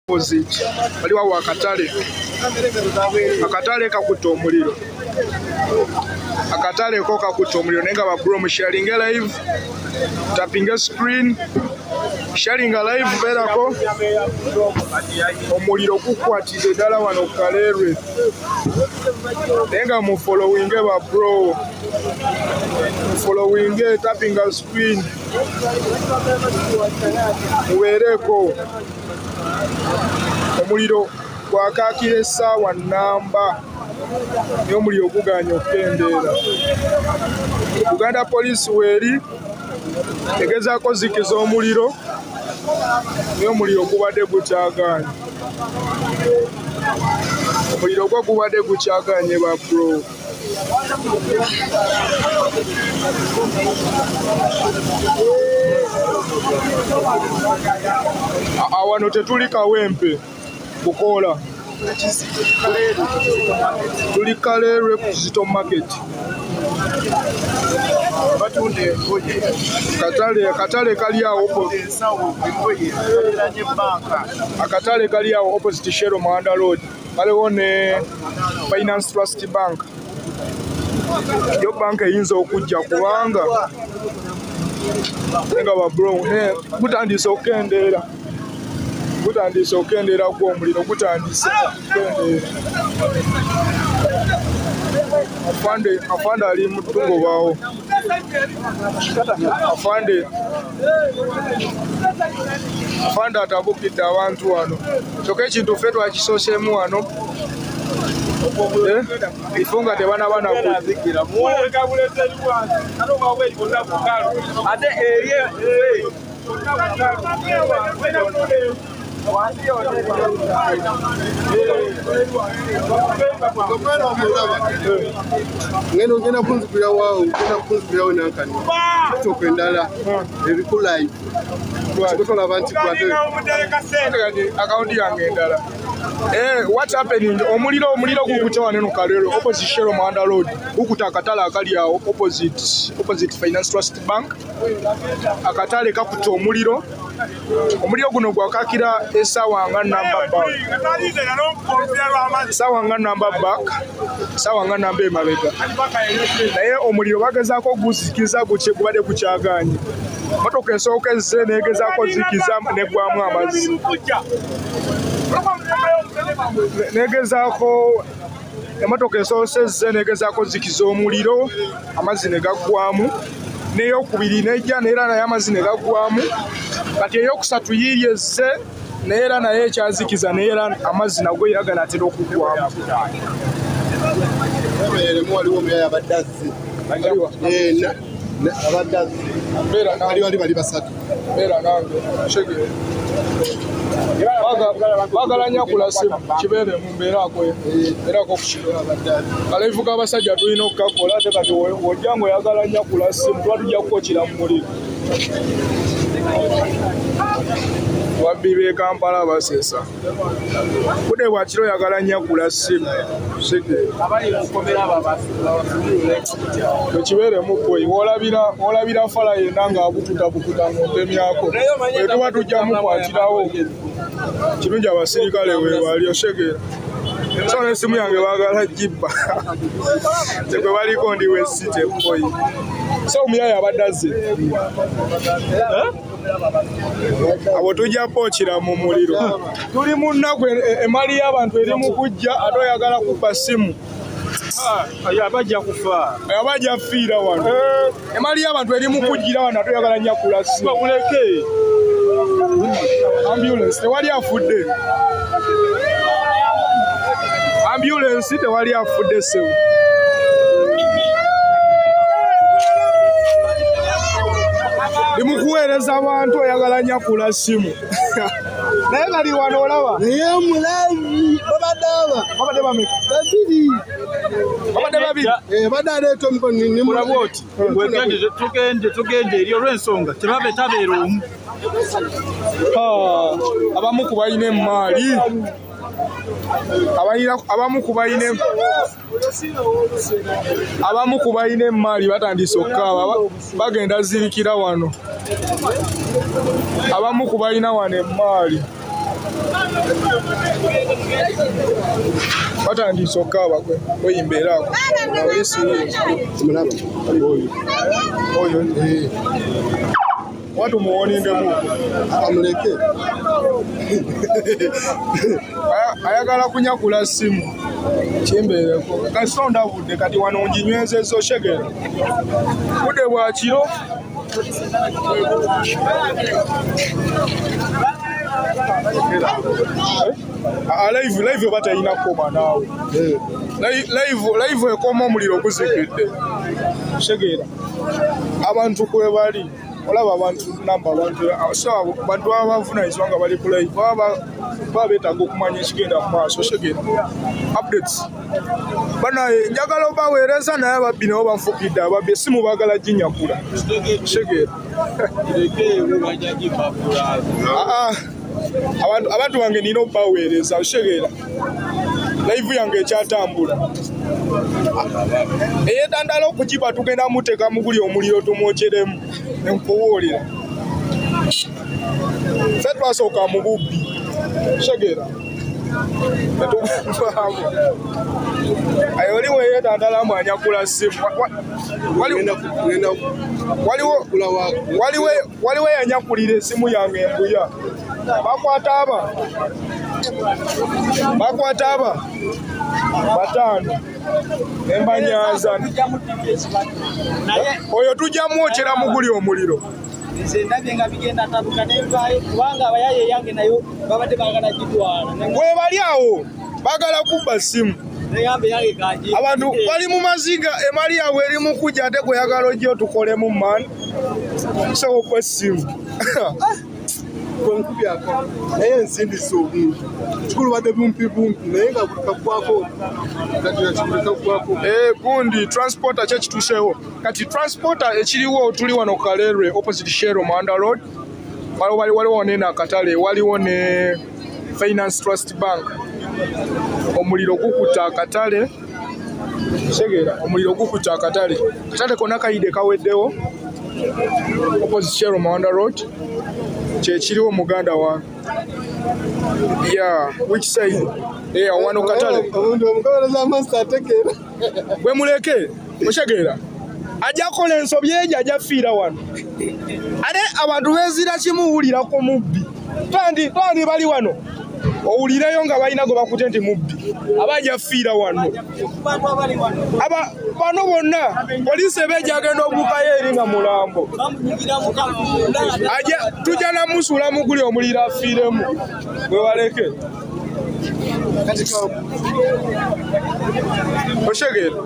opposite waliwo akatale kakutte omuliro akatale ko kakutte omuliro naye nga babro mu sharing live tapping screen sharing live beerako omuliro gukwatidde ddala wano Kaleerwe naye nga mu following babro following tapping screen mubeereko omuliro gwakaakira essaawa nnamba naye omuliro guganya okukendeera. Uganda Police weeri egezaako zikiza omuliro naye omuliro gubadde gukyagaanye. Omuliro gwo gubadde gukyagaanye babro. Wano tetuli Kawempe Bukola, tuli Kaleerwe ku Kizito Market. Akatale kali awo akatale kali awo opposite Shero Muhanda Road waliwo ne Finance Trust Bank. Yo bank eyinza okujja kubanga nga babro gutandise okukendeera gw'omuliro gutandise okukendeera. Afande ali mu ttungobawo. Afande atabukidde abantu wano kyokka ekintu ffe twakisoosemu wano ifo nga tebanabana ngenda kunzikira waawo kunzikirawo nankani tokwendala ebikulayi tolaba nti akawunti yange endala. What's happening? Omuliro gukutte wano eno Kaleerwe opposite Shero Muhanda Road gukutte akatale akali awo opposite Finance Trust Bank. Akatale kakutte omuliro guno gwakakira essaawa nga nnamba emabega naye omuliro bagezaako guzikiza gubadde gukyagaanye. Motoka esooka ezze negezaako zikiza negwamu amazzi emotoka esoose ezze negezaako zikiza omuliro amazzi ne gaggwamu, n'eyokubiri nejja neera naye amazzi ne gaggwamu, kati eyokusatu yiirye ezze neera naye ekyazikiza neera amazzi nago yaga natera okuggwamu. waliwo omuyaya abadde azze abadde bali basatu beera nange shege bagala nnyo kulasimu kibeere mu mbeerako ku kino kaleevu k'abasajja tulina okukakola ate kati wojja ng'oyagala nnyo kulasimu tuba tujja kukokira mu muliro. Wabbi b'e Kampala baseesa budde bwakiro oyagala nnyo kulasimu ekibeeremu kwe olabira fala yenna ng'abukuta ng'otemyako etuba tujja mukwatirawo kirungi abasirikale weebali osegeera so n'essimu yange baagala gibba tekwe baliko ndi wesite boyi so omuyaya abadde azze abo tujja pookira mu muliro. Tuli mu nnaku emali y'abantu eri mu kujja ate oyagala kubba ssimu abajja fiira wano. Emali y'abantu eri mu kujjira wano ate oyagala nnyo kula ssimu. Ambulance tewali afudde. Ambulance tewali afudde sewu. Limukuweereza abantu oyagala nnyo kula ssimu. Naye kali wano olaba. naye mulabi babadde bameka? Babadde badde aleeta omukono mulaba oti tugende eri olw'ensonga tebabe tabeera omu. Abamu ku balina emmaali abamu ku balina emmaali batandise okukaaba bagenda zirikira wano. Abamu ku balina wano emmaali batandise okukaaba kweyimbeeraako oyo watu muwoningemu amuleke ayagala kunyakula simu kimbeereko kasonda budde kati wano nginywezezza oshegera budde bwa kiro live oba talina kukoma naawe live ekoma omuliro guzikidde shegeera abantu kwe bali olaba abantu namba bantu baba bavunanyizibwa nga bali ku live baba beetaaga okumanya ekigenda mu maaso shegeera updates banaye njagala obaweereza naye ababbi nabo banfukidde ababbi esimu baagala ginyakula shegeera abantu bange nina okubaweereza oshegeera live yange ekyatambula eyetandala okugiba tugenda muteeka mu guli omuliro tumwokyeremu enkubuulira ffe twasooka mu bubbi shegeera ayo oliwo eyetandalamu anyakula simu waliwo eyanyakulira esimu yange embuya bakwata aba bataano embanyaza oyo tujja mwokyera mu guli omuliro bwe bali awo baagala kubba simu abantu bali mu maziga emali yaabwe eri mu kujja ate kweyagala ojja otukolemu mani sowo kwessimu naye ensindisa obungi kikulu badde bumpi naye nga buli kaggwako gundi transporter kyekituuseewo kati transporter ekiriwo tuli wano Kalerwe opposite Shero Manda Road waliwo ne nakatale waliwo ne Finance Trust Bank omuliro gukuta akatale segera omuliro gukuta akatale konna kayide kaweddewo opposite Shero Manda Road kyekiriwo muganda wange which side wano katale bwe muleke mushegeera ajja kola ensobi ejo ajja fiira wano ate abantu beezira kimuwulira ku mubbi twandi bali wano owulireyo nga balina gwe bakute nti mubbi abajja fiira wano bano bonna poliisi ebeeja agenda obuukayo eri nga mulambo tujja namusuula muguli omuliro afiiremu bwe baleke oshegeera